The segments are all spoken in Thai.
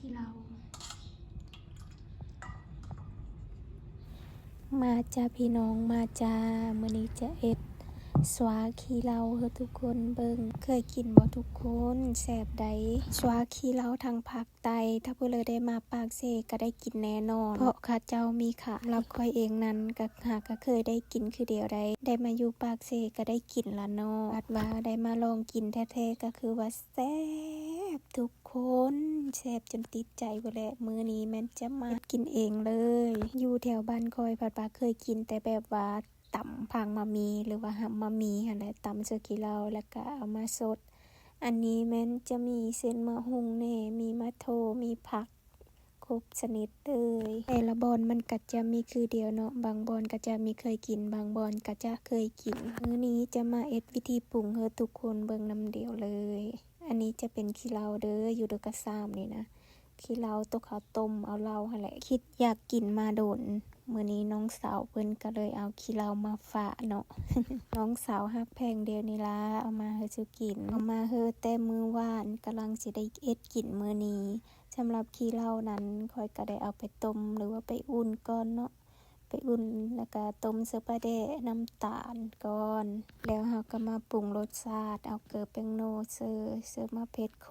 ขี้เรามาจ้าพี่น้องมาจ้ามื้อนี้จะเอ็ดสวาขี้เราเฮ้อทุกคนเบิ่งเคยกินบ่ทุกคนแซ่บใดสวาขี้เราทางภาคใต้ถ้าเพิ่นเลยได้มาปากเซก็ได้กินแน่นอนเพราะข้าเจ้ามีค่ะรับค่อยเองนั้นก็เคยได้กินคือเดียวได้มาอยู่ปากเซก็ได้กินละเนาะบัดว่าได้มาลองกินแท้ๆก็คือว่าแซ่บทุกคนแซ่บจนติดใจบ่แหละมื้อนี้แม่นจะมากินเองเลยอยู่แถวบ้านคอยผัดว่าเคยกินแต่แบบว่าตำพังมะมีหรือว่าหำมะมีหั่นแหละตำเสื้อขี้เหล้าแล้วก็เอามาสดอันนี้แม่นจะมีเส้นมะฮุ่งแน่มีมะโทมีผักครบชนิดเลยแต่ละบอนมันก็จะมีคือเดียวเนาะบางบอนก็จะมีเคยกินบางบอนก็จะเคยกินมื้อนี้จะมาเอ็ดวิธีปรุงให้ทุกคนเบิ่งนำเดียวเลยอันนี้จะเป็นขี้เหล้าเด้ออยู่ดอกกระซ้ำนี่นะขี้เหล้าตัวเขาต้มเอาเหล้าหั่นแหละคิดอยากกินมาโดนมื้อนี้น้องสาวเพิ่นก็เลยเอาขี้เหล้ามาฝากเนาะ น้องสาวฮักแพงเดียวนี่ล่ะเอามาให้สิกินเอามาเฮ็ดแต่มื้อวานกำลังสิได้เอ็ดกินมื้อนี้สำหรับขี้เหล้านั้นข้อยก็ได้เอาไปต้มหรือว่าไปอุ่นก่อนเนาะไปอุ่นแล้วก็ต้มเสื้อปลาแดะน้ำตาลก่อนแล้วเราก็มาปรุงรสชาติเอาเกลือแป้งโนเสิร์ฟมะเผ็ดโค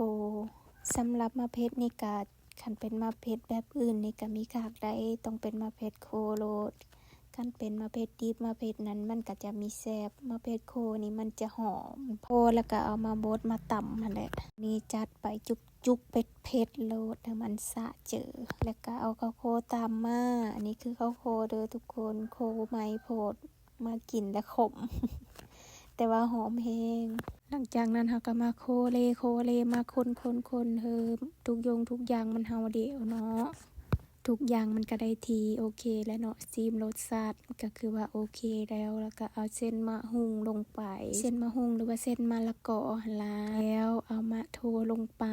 สำหรับมะเผ็ดนี่ก็คันเป็นมะเผ็ดแบบอื่นนี่ก็มีคากได้ต้องเป็นมะเผ็ดโคโลดคันเป็นมะเผ็ดดิบมะเผ็ดนั้นมันก็จะมีแซ่บมะเผ็ดโคนี่มันจะหอมโพแล้วก็เอามาบดมาตำนั่นแหละนี่จัดไปจุกเป็ดเผ็ดโลดให้มันสะเจอแล้วก็เอาข้าวโพดตามมาอันนี้คือข้าวโพดเด้อทุกคนโคไม้โพดมากินและขม แต่ว่าหอมแฮงหลังจากนั้นเราก็มาโคเลมาคนเฮิมทุกอย่างมันเฮาเดียวเนาะทุกอย่างมันก็ได้ทีโอเคแล้วเนาะซีมรสชาติก็คือว่าโอเคแล้วก็เอาเส้นมะฮุ่งลงไปเส้นมะฮุ่งหรือว่าเส้นมะละกอหั่นล่ะแล้วเอามะโทลงไป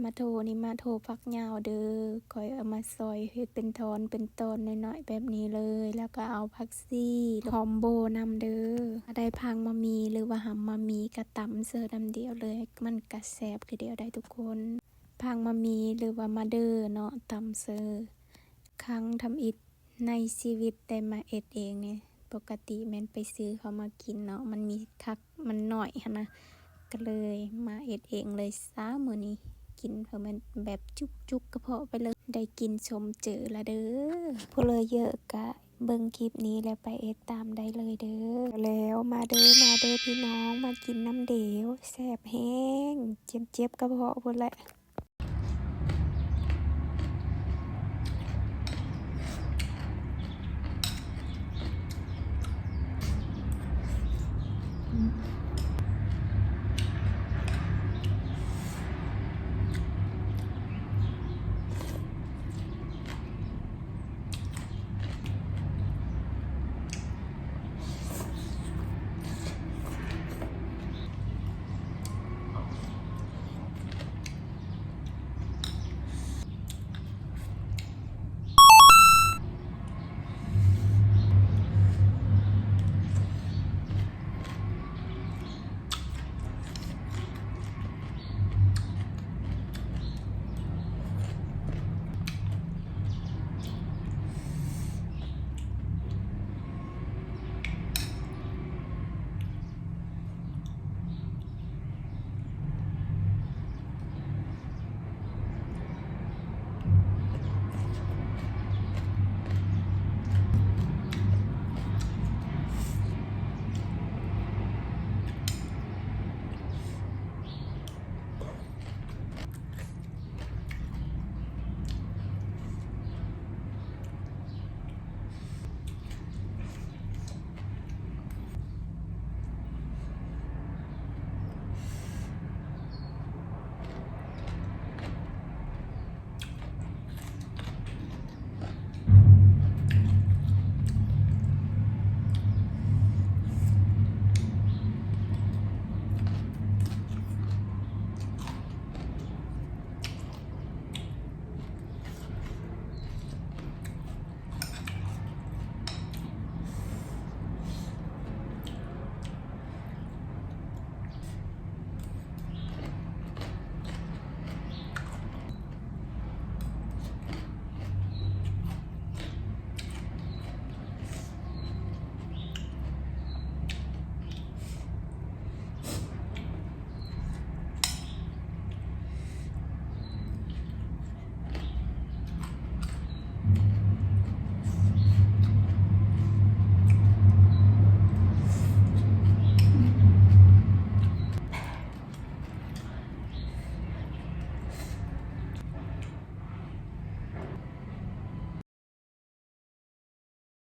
มะโทนี่มะโทฟักยาวเด้อค่อยเอามาซอยเฮ็ดเป็นทอนเป็นตอนน้อยๆแบบนี้เลยแล้วก็เอาผักซี่หอมโบนำเด้อได้พังมะมีหรือว่าหำมะมีก็ตำเสิร์ฟนำเดียวเลยมันก็แซ่บคือเดียวได้ทุกคนพังมะมีหรือว่ามาเด้อเนาะตำเสิร์ฟครั้งทำอิฐในชีวิตได้มาเอ็ดเองเนี่ยปกติแม่นไปซื้อเขามากินเนาะมันมีคักมันหน่อยหั่นนะก็เลยมาเอ็ดเองเลยมื้อนี้กินเพิ่นมันแบบจุกกระเพาะไปเลยได้กินชมเจอละเด้อผู้เลยเยอะกะเบิ่งคลิปนี้แล้วไปเอ็ดตามได้เลยเด้อแล้วมาเด้อพี่น้องมากินน้ำเดียวแซ่บแห้งเจ็บกระเพาะพุ่นแหละ